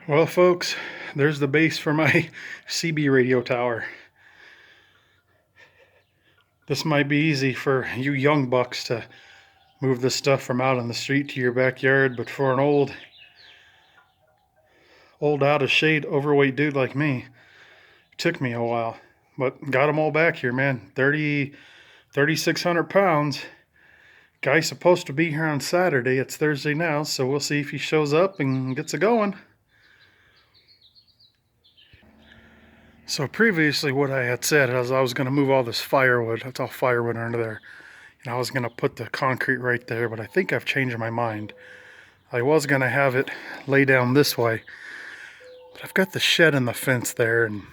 Well, folks, there's the base for my CB radio tower. This might be easy for you young bucks to move this stuff from out on the street to your backyard, but for an old out of shade, overweight dude like me, it took me a while. But got them all back here, man. 3,600 pounds. Guy's supposed to be here on Saturday. It's Thursday now, so we'll see if he shows up and gets it going. So previously what I had said is I was going to move all this firewood. That's all firewood under there. And I was going to put the concrete right there, but I think I've changed my mind. I was going to have it lay down this way. But I've got the shed and the fence there, and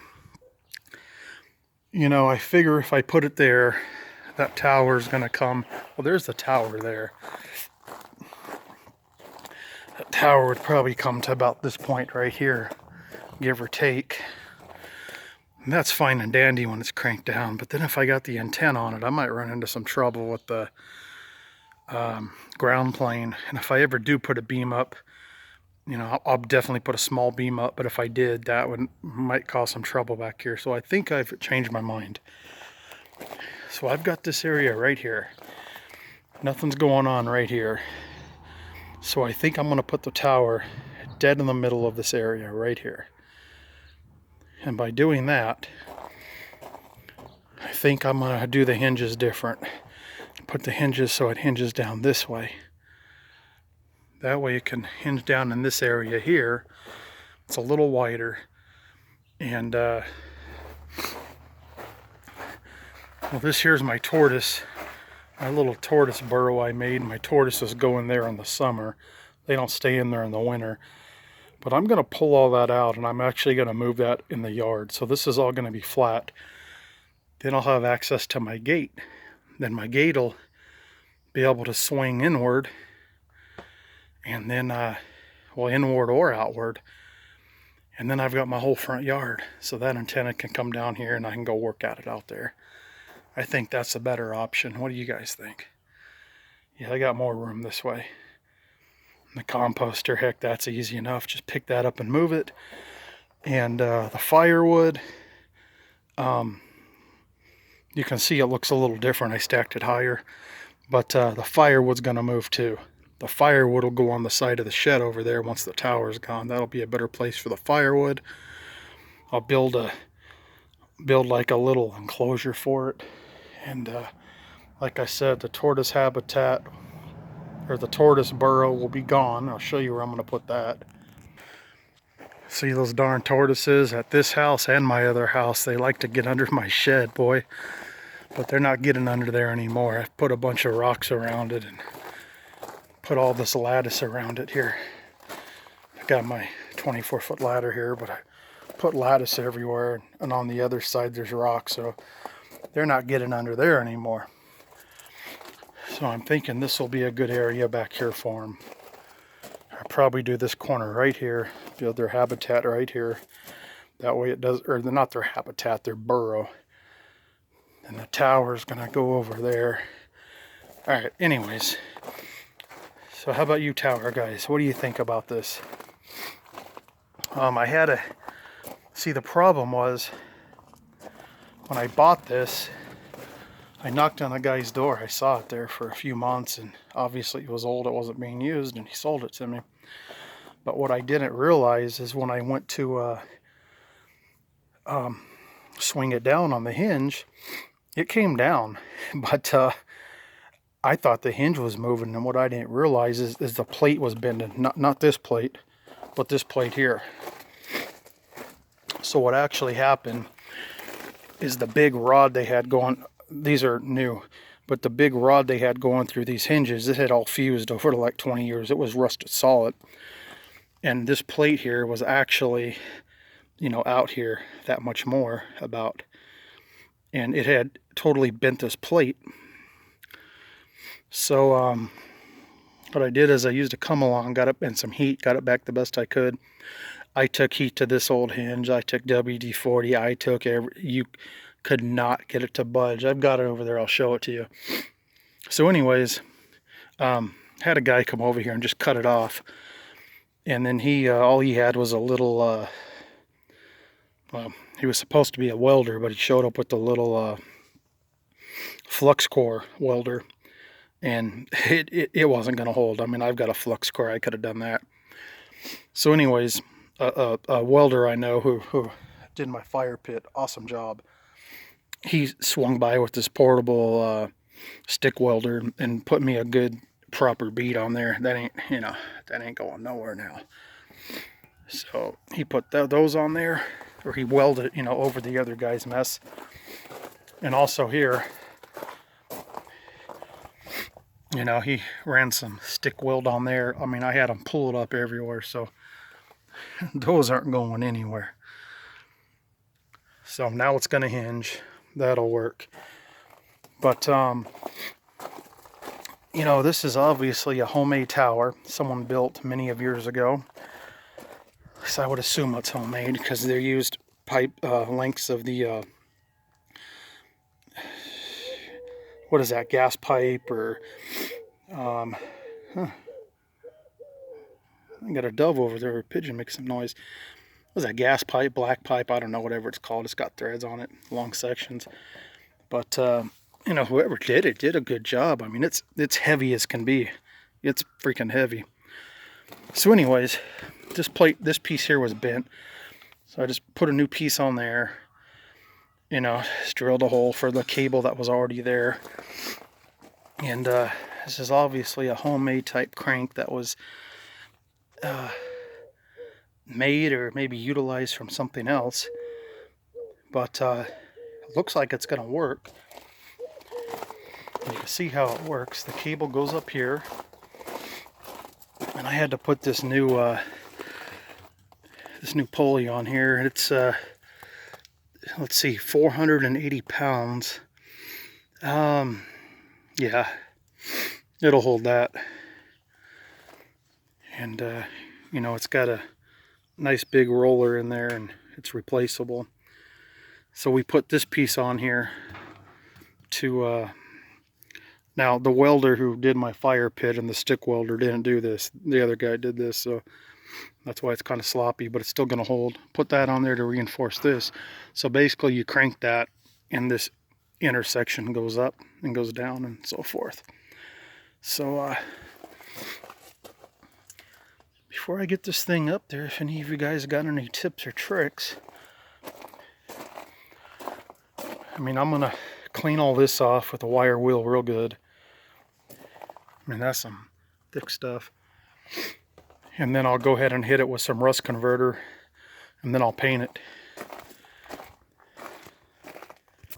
I figure if I put it there, that tower is going to come. Well, there's the tower there. That tower would probably come to about this point right here, give or take. And that's fine and dandy when it's cranked down, but then if I got the antenna on it, I might run into some trouble with the ground plane. And if I ever do put a beam up, I'll definitely put a small beam up, but if I did, that might cause some trouble back here. So I think I've changed my mind. So I've got this area right here. Nothing's going on right here. So I think I'm going to put the tower dead in the middle of this area right here. And by doing that, I think I'm going to do the hinges different. Put the hinges so it hinges down this way. That way it can hinge down in this area here. It's a little wider. And, well, this here's my tortoise. My little tortoise burrow I made. My tortoises go in there in the summer. They don't stay in there in the winter. But I'm going to pull all that out, and I'm actually going to move that in the yard. So this is all going to be flat. Then I'll have access to my gate. Then my gate will be able to swing inward, and then, inward or outward. And then I've got my whole front yard. So that antenna can come down here, and I can go work at it out there. I think that's a better option. What do you guys think? Yeah, I got more room this way. The composter, heck, that's easy enough. Just pick that up and move it. And the firewood, you can see it looks a little different. I stacked it higher. But the firewood's going to move too. The firewood will go on the side of the shed over there once the tower's gone. That'll be a better place for the firewood. I'll build like a little enclosure for it. And like I said, the tortoise habitat, or the tortoise burrow, will be gone. I'll show you where I'm going to put that. See those darn tortoises at this house and my other house? They like to get under my shed, boy. But they're not getting under there anymore. I've put a bunch of rocks around it and put all this lattice around it here. I got my 24-foot ladder here, but I put lattice everywhere. And on the other side there's rocks, so they're not getting under there anymore. So I'm thinking this will be a good area back here for them. I'll probably do this corner right here, build their habitat right here. That way it does, or not their habitat, their burrow. And the tower's gonna go over there. All right, anyways. So how about you tower guys? What do you think about this? I had to, see, the problem was when I bought this, I knocked on the guy's door. I saw it there for a few months, and obviously it was old, it wasn't being used, and he sold it to me. But what I didn't realize is when I went to swing it down on the hinge, it came down. But I thought the hinge was moving, and what I didn't realize is the plate was bending. Not this plate, but this plate here. So what actually happened is the big rod they had going, these are new, but the big rod they had going through these hinges, it had all fused over like 20 years. It was rusted solid. And this plate here was actually, out here that much more about. And it had totally bent this plate. So what I did is I used a come along, got it and some heat, got it back the best I could. I took heat to this old hinge. I took WD-40. I took you could not get it to budge. I've got it over there. I'll show it to you. So anyways, had a guy come over here and just cut it off. And then he all he had was a little well, he was supposed to be a welder, but he showed up with a little flux core welder, and it wasn't going to hold. I mean, I've got a flux core, I could have done that. So anyways, a welder I know who did my fire pit, awesome job, he swung by with this portable stick welder and put me a good proper bead on there. That ain't, that ain't going nowhere now. So he put those on there, or he welded it, over the other guy's mess. And also here, he ran some stick weld on there. I mean, I had them pull it up everywhere, so those aren't going anywhere. So now it's going to hinge. That'll work. But, this is obviously a homemade tower someone built many of years ago. So I would assume it's homemade because they used pipe lengths of the what is that, gas pipe, or I got a dove over there, or a pigeon making some noise. What is that, gas pipe, black pipe? I don't know, whatever it's called. It's got threads on it, long sections. But whoever did it did a good job. I mean, it's heavy as can be. It's freaking heavy. So anyways, this piece here was bent, so I just put a new piece on there. Just drilled a hole for the cable that was already there. And this is obviously a homemade type crank that was made or maybe utilized from something else. But it looks like it's going to work. You can see how it works. The cable goes up here. And I had to put this new pulley on here. It's let's see, 480 pounds. Yeah, it'll hold that. And it's got a nice big roller in there, and it's replaceable. So we put this piece on here to now the welder who did my fire pit and the stick welder didn't do this. The other guy did this, so that's why it's kind of sloppy, but it's still going to hold. Put that on there to reinforce this. So basically you crank that and this intersection goes up and goes down and so forth. So before I get this thing up there, if any of you guys got any tips or tricks, I mean, I'm going to clean all this off with a wire wheel real good. I mean, that's some thick stuff. And then I'll go ahead and hit it with some rust converter, and then I'll paint it.